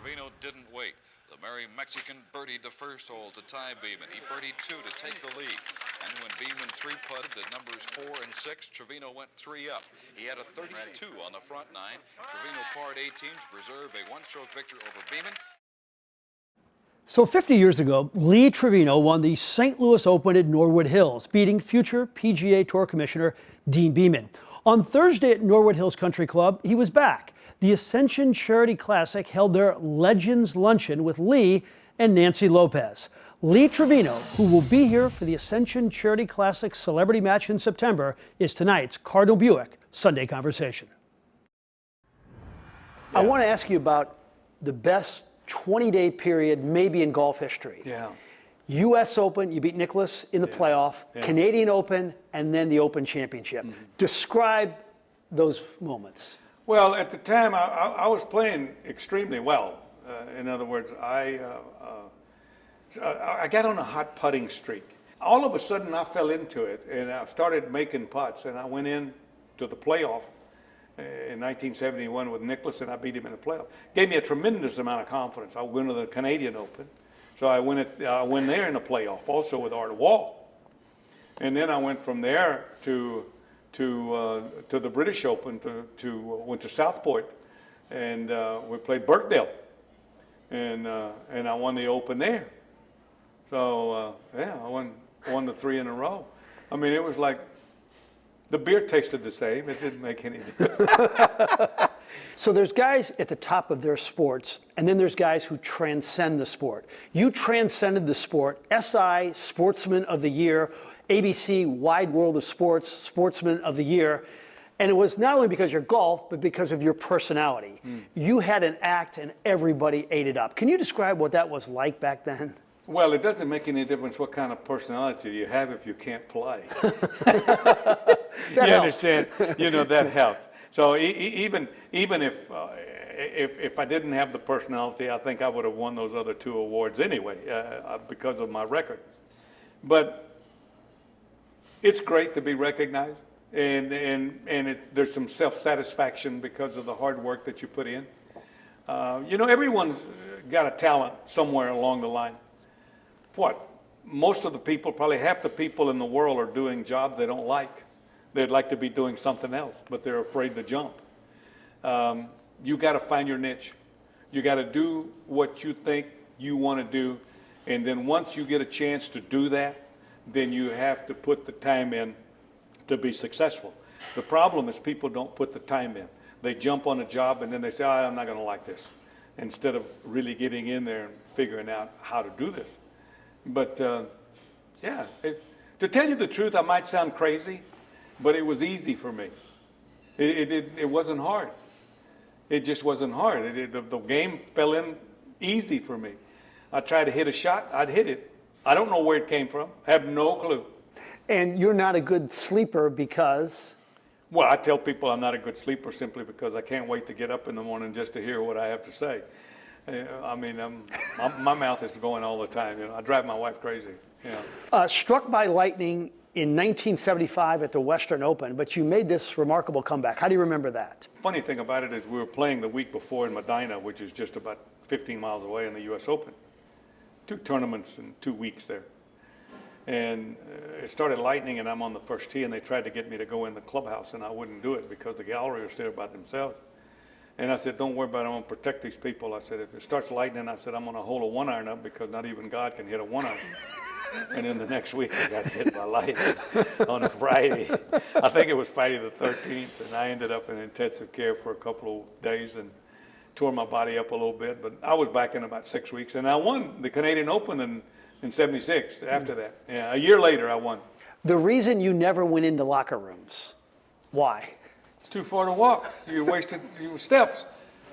Trevino didn't wait. The merry Mexican birdied the first hole to tie Beeman. He birdied 2 to take the lead. And when Beeman 3-putted at numbers 4 and 6, Trevino went 3 up. He had a 32 on the front 9. Trevino parred 18 to preserve a one-stroke victory over Beeman. So 50 years ago, Lee Trevino won the St. Louis Open at Norwood Hills, beating future PGA Tour Commissioner Dean Beeman. On Thursday at Norwood Hills Country Club, he was back. The Ascension Charity Classic held their Legends Luncheon with Lee and Nancy Lopez. Lee Trevino, who will be here for the Ascension Charity Classic celebrity match in September, is tonight's Cardinal Buick Sunday Conversation. I want to ask you about the best 20-day period maybe in golf history. Yeah. U.S. Open, you beat Nicklaus in the playoff, Canadian Open, and then the Open Championship. Describe those moments. Well, at the time, I was playing extremely well. In other words, I got on a hot putting streak. All of a sudden, I fell into it, and I started making putts, and I went in to the playoff in 1971 with Nicklaus, and I beat him in the playoff. Gave me a tremendous amount of confidence. I went to the Canadian Open, so I went there in the playoff, also with Art Wall, and then I went from there to the British Open, went to Southport, and we played Birkdale, and I won the Open there. So yeah, I won the 3 in a row. I mean, it was like the beer tasted the same. It didn't make any difference. So there's guys at the top of their sports, and then there's guys who transcend the sport. You transcended the sport. SI Sportsman of the Year, ABC Wide World of Sports Sportsman of the Year. And it was not only because of your golf, but because of your personality. You had an act and everybody ate it up. Can you describe what that was like back then? Well, it doesn't make any difference what kind of personality you have if you can't play. You understand? You know, that helps. So even if I didn't have the personality, I think I would have won those other 2 awards anyway because of my record. But it's great to be recognized, and there's some self-satisfaction because of the hard work that you put in. You know, everyone's got a talent somewhere along the line. Most of the people, probably half the people in the world are doing jobs they don't like. They'd like to be doing something else, but they're afraid to jump. You got to find your niche. You got to do what you think you want to do, and then once you get a chance to do that, then you have to put the time in to be successful. The problem is people don't put the time in. They jump on a job and then they say, oh, I'm not going to like this, instead of really getting in there and figuring out how to do this. But yeah, to tell you the truth, I might sound crazy, but it was easy for me. It wasn't hard. It just wasn't hard. The game fell in easy for me. I tried to hit a shot, I'd hit it. I don't know where it came from. I have no clue. And you're not a good sleeper because? Well, I tell people I'm not a good sleeper simply because I can't wait to get up in the morning just to hear what I have to say. I mean, my mouth is going all the time. You know, I drive my wife crazy. You know. Struck by lightning in 1975 at the Western Open, but you made this remarkable comeback. How do you remember that? Funny thing about it is we were playing the week before in Medina, which is just about 15 miles away in the U.S. Open. 2 tournaments in 2 weeks there. And it started lightning, and I'm on the first tee, and they tried to get me to go in the clubhouse, and I wouldn't do it because the gallery was there by themselves. And I said, don't worry about it, I'm going to protect these people. I said, if it starts lightning, I said, I'm going to hold a 1-iron up because not even God can hit a 1-iron. And then the next week, I got hit by lightning on a Friday. I think it was Friday the 13th, and I ended up in intensive care for a couple of days and tore my body up a little bit. But I was back in about 6 weeks, and I won the Canadian Open in 76 after that. Yeah, a year later, I won. The reason you never went into locker rooms, why? It's too far to walk. You wasted your steps.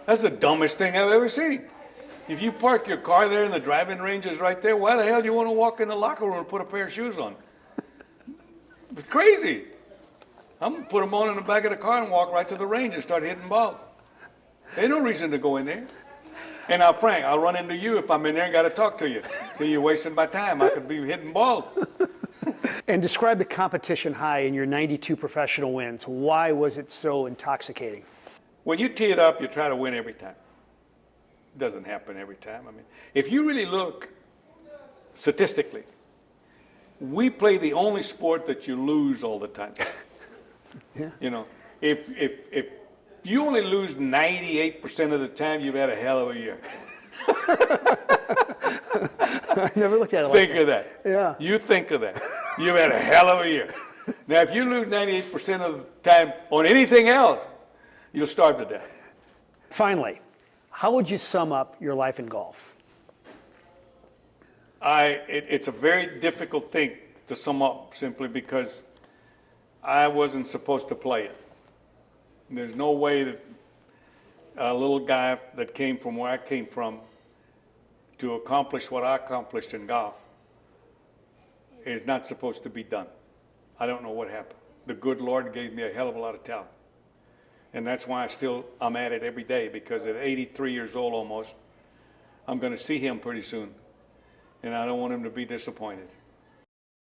That's the dumbest thing I've ever seen. If you park your car there and the driving range is right there, why the hell do you want to walk in the locker room and put a pair of shoes on? It's crazy. I'm going to put them on in the back of the car and walk right to the range and start hitting balls. There's no reason to go in there. And now, Frank, I'll run into you if I'm in there and got to talk to you. So you're wasting my time. I could be hitting balls. And describe the competition high in your 92 professional wins. Why was it so intoxicating? When you tee it up, you try to win every time. doesn't happen every time. I mean, if you really look statistically, we play the only sport that you lose all the time. Yeah. You know, if you only lose 98% of the time, you've had a hell of a year. I never looked at it like Think of that. Yeah. You think of that. You've had a hell of a year. Now, if you lose 98% of the time on anything else, you'll starve to death. Finally, how would you sum up your life in golf? It's a very difficult thing to sum up simply because I wasn't supposed to play it. There's no way that a little guy that came from where I came from to accomplish what I accomplished in golf is not supposed to be done. I don't know what happened. The good Lord gave me a hell of a lot of talent. And that's why I'm at it every day, because at 83 years old almost, I'm going to see him pretty soon. And I don't want him to be disappointed.